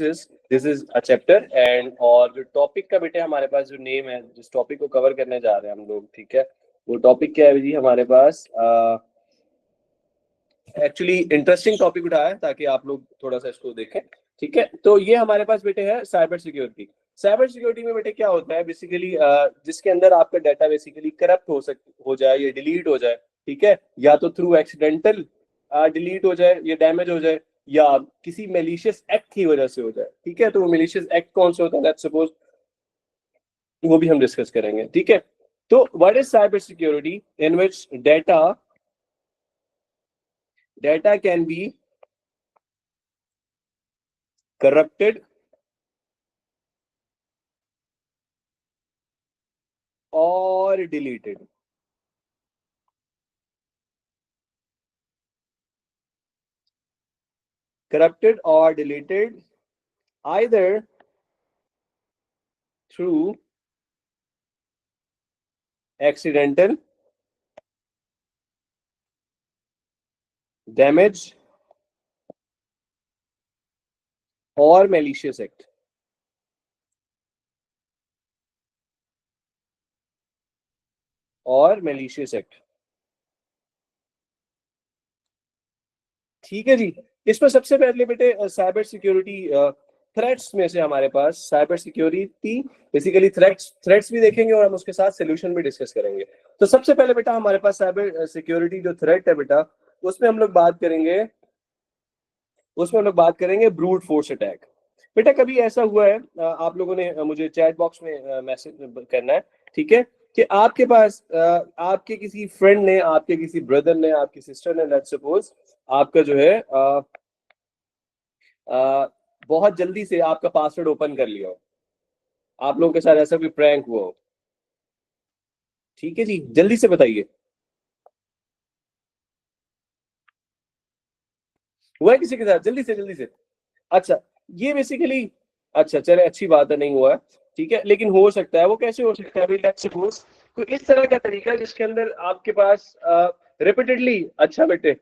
databases, this is a chapter and और जो topic का बेटे हमारे पास जो नेम है, जिस टॉपिक को कवर करने जा रहे हैं हम लोग, ठीक है, वो टॉपिक क्या है जी हमारे पास? एक्चुअली इंटरेस्टिंग टॉपिक उठाया है ताकि आप लोग थोड़ा सा इसको देखें, ठीक है। तो ये हमारे पास बेटे है साइबर सिक्योरिटी। साइबर सिक्योरिटी में बेटे क्या होता है बेसिकली, जिसके अंदर आपका डाटा बेसिकली करप्ट हो जाए या डिलीट हो जाए, ठीक है, या तो थ्रू एक्सीडेंटल डिलीट हो जाए या डैमेज हो जाए या किसी मेलिशियस एक्ट की वजह से हो जाए, ठीक है। तो वो मेलिशियस एक्ट कौन सा होता है, लेट्स सपोज, वो भी हम डिस्कस करेंगे, ठीक है। तो what is cyber security? In which data can be corrupted or deleted. Corrupted or deleted either through accidental damage or malicious act. और malicious act, ठीक है जी। इसमें सबसे पहले बेटे साइबर सिक्योरिटी थ्रेट्स में से हमारे पास साइबर सिक्योरिटी बेसिकली थ्रेट्स भी देखेंगे और हम उसके साथ सोल्यूशन भी डिस्कस करेंगे। तो सबसे पहले बेटा हमारे पास साइबर सिक्योरिटी जो थ्रेट है बेटा, उसमें हम लोग बात करेंगे ब्रूट फोर्स अटैक। बेटा कभी ऐसा हुआ है, आप लोगों ने मुझे चैट बॉक्स में मैसेज करना है, ठीक है, कि आपके पास आपके किसी फ्रेंड ने, आपके किसी ब्रदर ने, आपकी सिस्टर ने, लेट्स सपोज आपका जो है बहुत जल्दी से आपका पासवर्ड ओपन कर लिया हो, आप लोगों के साथ ऐसा कोई प्रैंक हुआ हो, ठीक है जी, जल्दी से बताइए, हुआ है किसी के साथ? जल्दी से। अच्छा, ये बेसिकली, अच्छा चले, अच्छी बात है, नहीं हुआ है, ठीक है, लेकिन हो सकता है। वो कैसे हो सकता है भाई? लेट्स सपोज कोई इस तरह का तरीका जिसके अंदर आपके पास रिपीटेडली, अच्छा बेटे,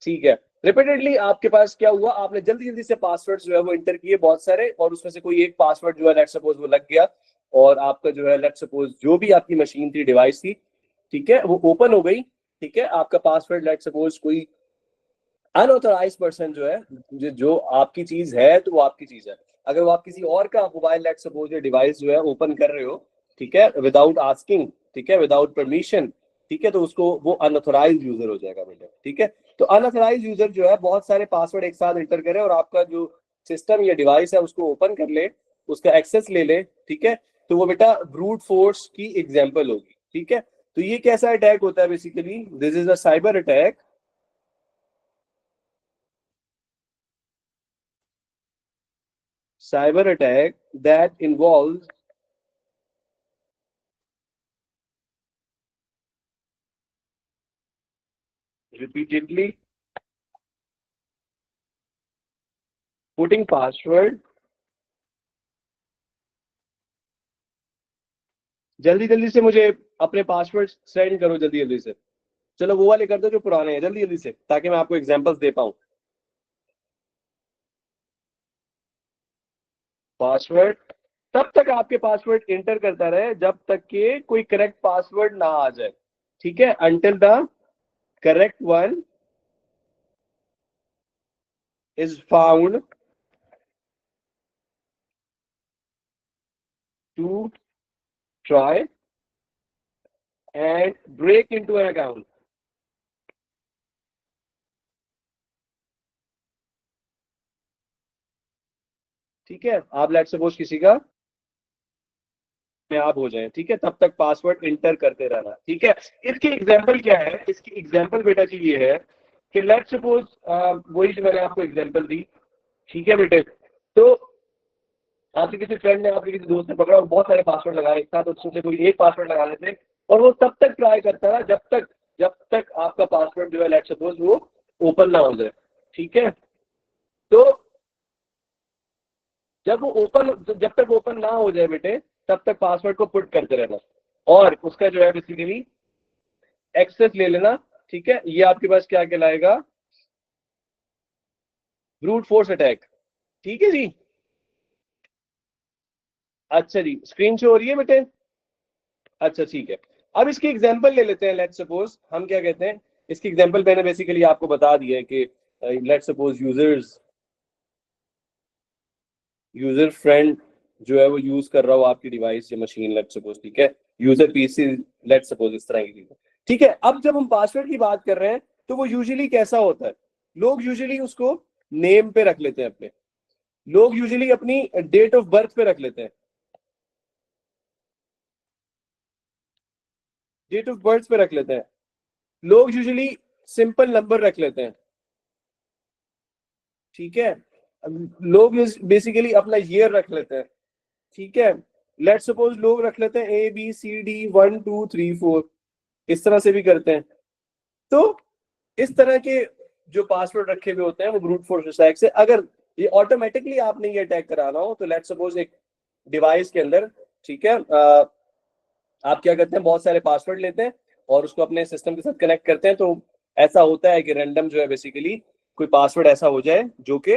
ठीक है, रिपीटेडली आपके पास क्या हुआ, आपने जल्दी जल्दी से पासवर्ड जो है वो इंटर किए बहुत सारे, और उसमें से कोई एक पासवर्ड जो है लेट्स सपोज वो लग गया, और आपका जो है लेट्स सपोज जो भी आपकी मशीन थी, डिवाइस थी, ठीक है, वो ओपन हो गई, ठीक है, आपका पासवर्ड लेट्स सपोज कोई अनऑथराइज पर्सन जो है, जो आपकी चीज है तो वो आपकी चीज है, अगर वो आप किसी और का मोबाइल लेट्स सपोज या डिवाइस जो है ओपन कर रहे हो, ठीक है, विदाउट आस्किंग, ठीक है, विदाउट परमिशन, ठीक है, तो उसको वो अनऑथराइज यूजर हो जाएगा बेटा, ठीक है। तो अनऑथराइज यूजर जो है बहुत सारे पासवर्ड एक साथ एंटर करे और आपका जो सिस्टम या डिवाइस है उसको ओपन कर ले, उसका एक्सेस ले ले, ठीक है, तो वो बेटा ब्रूट फोर्स की एग्जाम्पल होगी, ठीक है। तो ये कैसा अटैक होता है basically? This is a cyber attack, cyber attack that involves repeatedly putting password, जल्दी जल्दी से मुझे अपने पासवर्ड सेंड करो, जल्दी जल्दी से, चलो वो वाले कर दो जो पुराने हैं, जल्दी जल्दी से, ताकि मैं आपको एग्जांपल्स दे पाऊं। पासवर्ड, तब तक आपके पासवर्ड इंटर करता रहे जब तक कि कोई करेक्ट पासवर्ड ना आ जाए, ठीक है, until the correct one is found to try and break into an account, ठीक है। आप लेट्स सपोज किसी का में आप हो जाए, ठीक है, तब तक पासवर्ड इंटर करते रहना, ठीक है। इसकी एग्जांपल क्या है? इसकी एग्जांपल बेटा जी ये है कि लेट्स सपोज वही जो मैंने आपको एग्जांपल दी, ठीक है बेटे, तो आपके किसी फ्रेंड ने, आपके किसी दोस्त ने पकड़ा और बहुत सारे पासवर्ड लगाए एक साथ, उसमें से कोई एक पासवर्ड लगा लेते, और वो तब तक ट्राई करता रहा जब तक आपका पासवर्ड जो है लेट्स सपोज वो ओपन ना हो जाए, ठीक है। तो जब तक ओपन ना हो जाए बेटे, तब तक पासवर्ड को पुट करते रहना और उसका जो है बेसिकली एक्सेस ले लेना, ठीक है। ये आपके पास क्या कहलाएगा? ब्रूट फोर्स अटैक, ठीक है जी। अच्छा जी, स्क्रीन शो हो रही है बेटे? अच्छा ठीक है। अब इसकी एग्जांपल ले लेते हैं। लेट्स सपोज हम क्या कहते हैं, इसकी एग्जांपल मैंने बेसिकली आपको बता दिया है कि लेट्स सपोज यूजर फ्रेंड जो है वो यूज कर रहा हो आपकी डिवाइस या मशीन, लेट्स सपोज, ठीक है, यूजर पीसी, लेट्स सपोज, इस तरह की चीजें। ठीक है, अब जब हम पासवर्ड की बात कर रहे हैं तो वो यूजुअली कैसा होता है, लोग यूजुअली उसको नेम पे रख लेते हैं अपने, लोग यूजुअली अपनी डेट ऑफ बर्थ पे रख लेते हैं, डेट ऑफ बर्थ पे रख लेते हैं, लोग यूजुअली सिंपल नंबर रख लेते हैं। ठीक है, लोग बेसिकली अपना ईयर रख लेते हैं। ठीक है, लेट्स सपोज लोग रख लेते हैं ABCD 1 2 3 4, इस तरह से भी करते हैं। तो इस तरह के जो पासवर्ड रखे हुए होते हैं वो ब्रूट फोर्स अटैक से, अगर ये ऑटोमेटिकली आपने ये अटैक कराना हो तो लेट्स सपोज एक डिवाइस के अंदर, ठीक है, आप क्या करते हैं, बहुत सारे पासवर्ड लेते हैं और उसको अपने सिस्टम के साथ कनेक्ट करते हैं। तो ऐसा होता है कि रैंडम जो है बेसिकली कोई पासवर्ड ऐसा हो जाए जो कि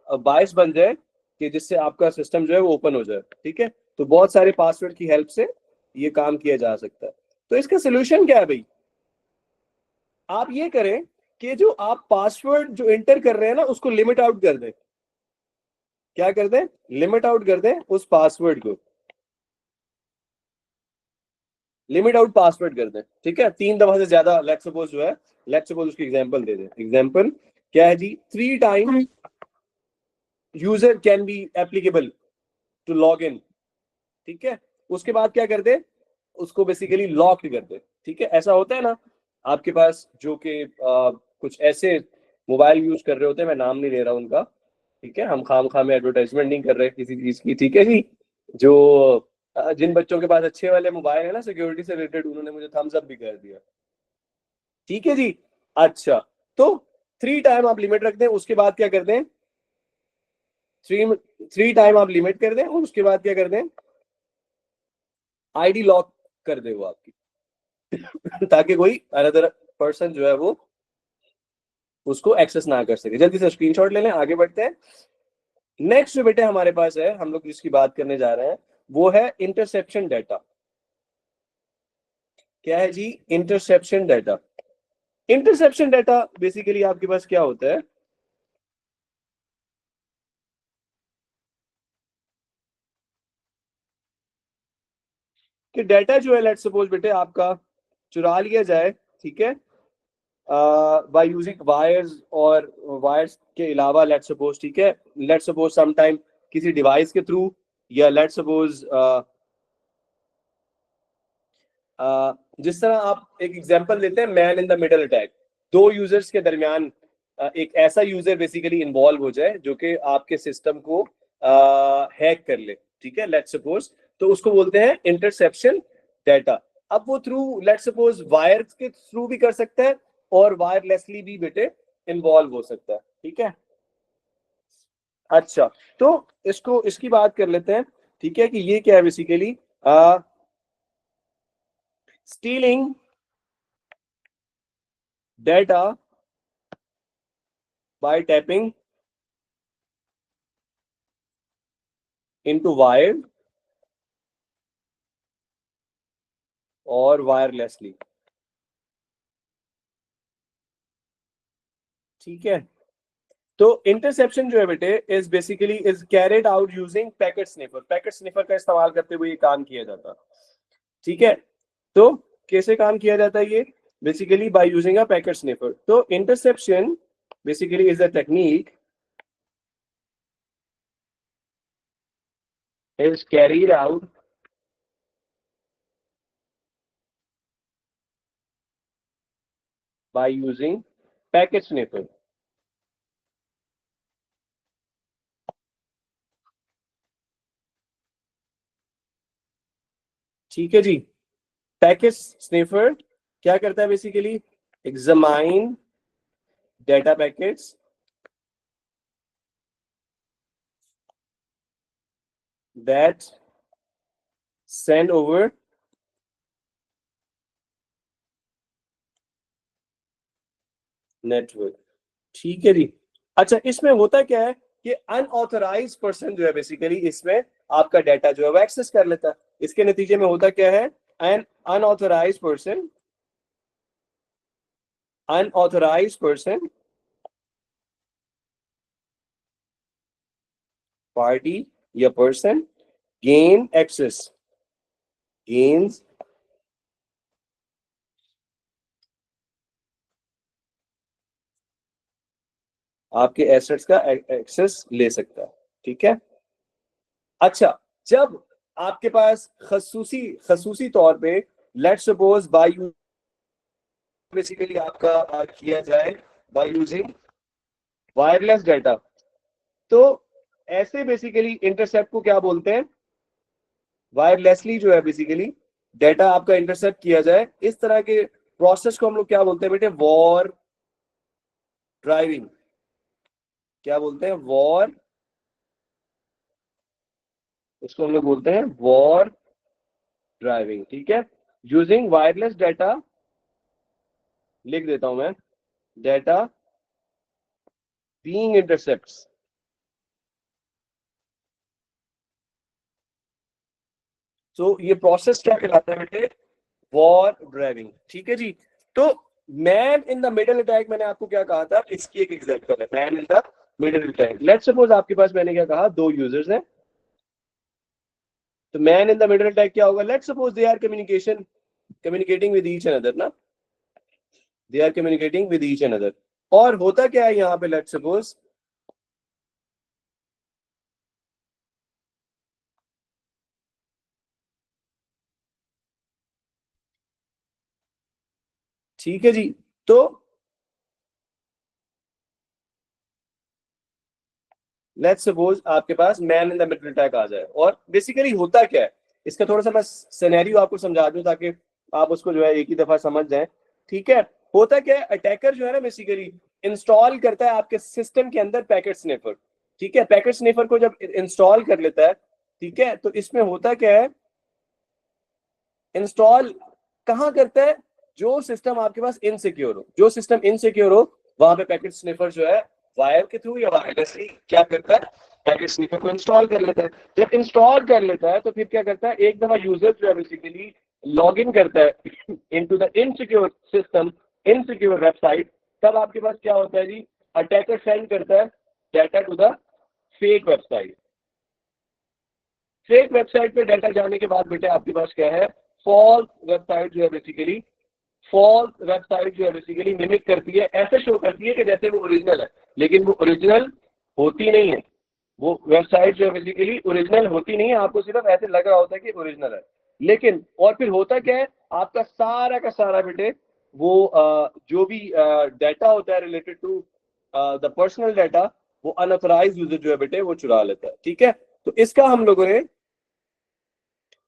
बायस बन जाए कि जिससे आपका सिस्टम जो है वो ओपन हो जाए। ठीक है, तो बहुत सारे पासवर्ड की हेल्प से ये काम किया जा सकता है। तो इसका सोल्यूशन क्या है भाई, आप ये करें कि जो आप पासवर्ड जो एंटर कर रहे हैं ना उसको लिमिट आउट कर दें। क्या कर दें, लिमिट आउट कर दें उस पासवर्ड को, लिमिट आउट पासवर्ड कर दें। ठीक है, 3 दफा से ज्यादा लेट्स सपोज जो है, लेट्स सपोज उसकी एग्जांपल दे दें। एग्जांपल क्या है जी, 3 time user can be applicable to log in. ठीक है, उसके बाद क्या कर दे, उसको बेसिकली लॉक कर दे। ठीक है, ऐसा होता है ना आपके पास जो कि कुछ ऐसे मोबाइल यूज कर रहे होते हैं, मैं नाम नहीं ले रहा उनका। ठीक है, हम खाम खा में एडवर्टाइजमेंट नहीं कर रहे किसी चीज की। ठीक है जी, जो जिन बच्चों के पास अच्छे वाले मोबाइल है ना सिक्योरिटी से रिलेटेड, उन्होंने मुझे थम्स अप भी कर दिया। ठीक है जी, अच्छा, तो 3 टाइम आप लिमिट रख दें, उसके बाद क्या कर दें, थ्री थ्री टाइम आप लिमिट कर दें और उसके बाद क्या कर दें, आईडी लॉक कर दे वो आपकी ताकि कोई अनदर पर्सन जो है वो उसको एक्सेस ना कर सके। जल्दी से स्क्रीनशॉट ले लें, आगे बढ़ते हैं। नेक्स्ट जो बेटे हमारे पास है, हम लोग जिसकी बात करने जा रहे हैं वो है इंटरसेप्शन डाटा। क्या है जी, interception data. Interception data basically आपके पास क्या होता है कि डाटा जो है लेट्स सपोज बेटे आपका चुरा लिया जाए। ठीक है, बाय यूजिंग वायर्स, और वायर्स के अलावा लेट्स सपोज, ठीक है, लेट्स सपोज सम टाइम किसी डिवाइस के थ्रू, या लेट्स सपोज जिस तरह आप एक एग्जांपल लेते हैं man in the middle attack, दो यूजर्स के दरमियान एक ऐसा यूजर बेसिकली इन्वॉल्व हो जाए जो कि आपके सिस्टम को हैक कर ले। ठीक है, लेट्स सपोज, तो उसको बोलते हैं इंटरसेप्शन डाटा। अब वो थ्रू लेट्स सपोज वायर के थ्रू भी कर सकता है और वायरलेसली भी बेटे इन्वॉल्व हो सकता है। ठीक है, अच्छा, तो इसको इसकी बात कर लेते हैं। ठीक है, कि ये क्या है basically, stealing data bye tapping into wire और वायरलेसली। ठीक है, तो इंटरसेप्शन जो है बेटे is basically is carried out using packet sniffer. Packet sniffer का इस्तेमाल करते हुए ये काम किया जाता है। ठीक है, तो कैसे काम किया जाता है ये, basically by using a packet sniffer. तो interception basically is a technique is carried out by using packet sniffer। ठीक है जी, पैकेट स्निफर क्या करता है basically, examine data packets that send over network. ठीक है जी, अच्छा, इसमें होता क्या है कि अनऑथराइज पर्सन जो है बेसिकली इसमें आपका डाटा जो है वो एक्सेस कर लेता है। इसके नतीजे में होता क्या है, एन अनऑथराइज्ड पर्सन पार्टी या पर्सन गेन्स आपके एसेट्स का एक्सेस ले सकता है। ठीक है। अच्छा, जब आपके पास खसूसी तौर पे लेट सपोज बाय बेसिकली आपका किया जाए बाय यूजिंग वायरलेस डाटा, तो ऐसे बेसिकली इंटरसेप्ट को क्या बोलते हैं, वायरलेसली जो है बेसिकली डाटा आपका इंटरसेप्ट किया जाए, इस तरह के प्रोसेस को हम लोग क्या बोलते हैं बेटे, वॉर ड्राइविंग। क्या बोलते हैं, वॉर, इसको हम लोग बोलते हैं वॉर ड्राइविंग। ठीक है। यूजिंग वायरलेस डाटा, लिख देता हूं मैं, डाटा बीइंग इंटरसेप्ट्स। तो ये प्रोसेस क्या कहलाता है बेटे, वॉर ड्राइविंग। ठीक है जी। तो man in the middle attack, मैंने आपको क्या कहा था, इसकी एक एग्जांपल है man in the middle attack. Let's suppose आपके पास, मैंने क्या कहा, दो यूजर्स हैं, तो man in the middle attack क्या होगा, let's suppose they are communicating with each other ना, they are communicating with each other. और होता क्या है यहाँ पे, लेट्स सपोज ठीक है जी। तो लेट्स सपोज आपके पास man in the middle attack आ जाए, और बेसिकली होता क्या है, इसका थोड़ा सा मैं सिनेरियो आपको समझा दूं ताकि आप उसको जो है एक ही दफा समझ जाएं। ठीक है। होता क्या है, अटैकर जो है ना बेसिकली इंस्टॉल करता है आपके सिस्टम के अंदर पैकेट स्निफर। ठीक है। पैकेट स्निफर को जब इंस्टॉल कर लेता है, ठीक है, तो इसमें होता क्या है, इंस्टॉल कहाँ करता है, जो सिस्टम आपके पास इनसिक्योर हो, जो सिस्टम इनसिक्योर हो, वहां पे पैकेट स्निफर जो है वायर के थ्रू या वायरलेसली क्या करता है, पैकेट स्निफर को इंस्टॉल कर लेता है। जब इंस्टॉल कर लेता है तो फिर क्या करता है, एक दफा यूजर जो है बेसिकली लॉग इन करता है into the insecure system, insecure website, तब आपके पास क्या होता है जी, अटैकर सेंड करता है data to the fake website. Fake website पे डाटा जाने के बाद बेटे आपके पास क्या है, फॉल्स वेबसाइट जो है बेसिकली, फॉल्स वेबसाइट जो है बेसिकली मिमिक करती है, ऐसे शो करती है कि जैसे वो ओरिजिनल है, लेकिन वो ओरिजिनल होती नहीं है। वो वेबसाइट जो है बेसिकली ओरिजिनल होती नहीं है, आपको सिर्फ ऐसे लग रहा होता है कि ओरिजिनल है, लेकिन और फिर होता क्या है, आपका सारा का सारा बेटे वो जो भी डाटा होता है related to the personal data, वो अनऑथराइज्ड यूजर जो है बेटे वो चुरा लेता है। ठीक है। तो इसका हम लोगों ने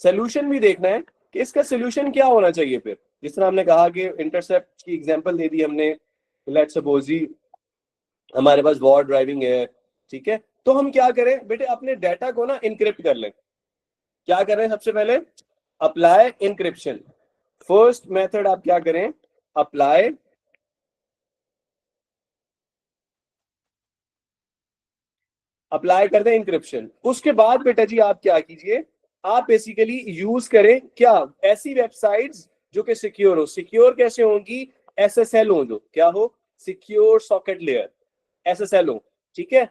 सोल्यूशन भी देखना है कि इसका सोल्यूशन क्या होना चाहिए। फिर जिस तरह हमने कहा कि इंटरसेप्ट की एग्जांपल दे दी हमने, लेट्स सपोज जी हमारे पास वॉर ड्राइविंग है। ठीक है। तो हम क्या करें बेटे, अपने डाटा को ना इनक्रिप्ट कर लें। क्या करें, सबसे पहले अप्लाई इनक्रिप्शन। फर्स्ट मेथड आप क्या करें, अप्लाई कर दें इंक्रिप्शन। उसके बाद बेटा जी आप क्या कीजिए, आप बेसिकली यूज करें क्या, ऐसी वेबसाइट्स जो कि सिक्योर हो। सिक्योर कैसे होंगी, एसएसएल हो, जो क्या हो, सिक्योर सॉकेट लेयर, एसएसएल हो। ठीक है।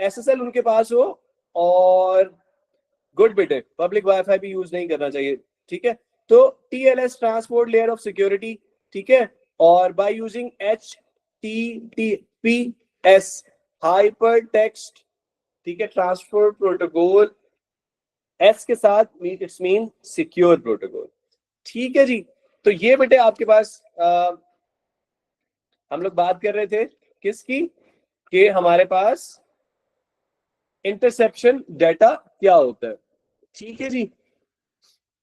एसएसएल उनके पास हो, और गुड बेटे पब्लिक वाईफाई भी यूज नहीं करना चाहिए। ठीक है। तो TLS, transport layer of security. ठीक है। और by using H T T P S, hyper text, ठीक है, ट्रांसफर प्रोटोकॉल, एस के साथ इट्स मीन सिक्योर प्रोटोकॉल। ठीक है जी। तो ये बेटे आपके पास हम लोग बात कर रहे थे किसकी, कि हमारे पास इंटरसेप्शन डाटा क्या होता है। ठीक है जी।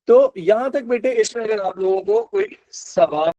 तो यहां तक बेटे, इसमें अगर आप लोगों को कोई सवाल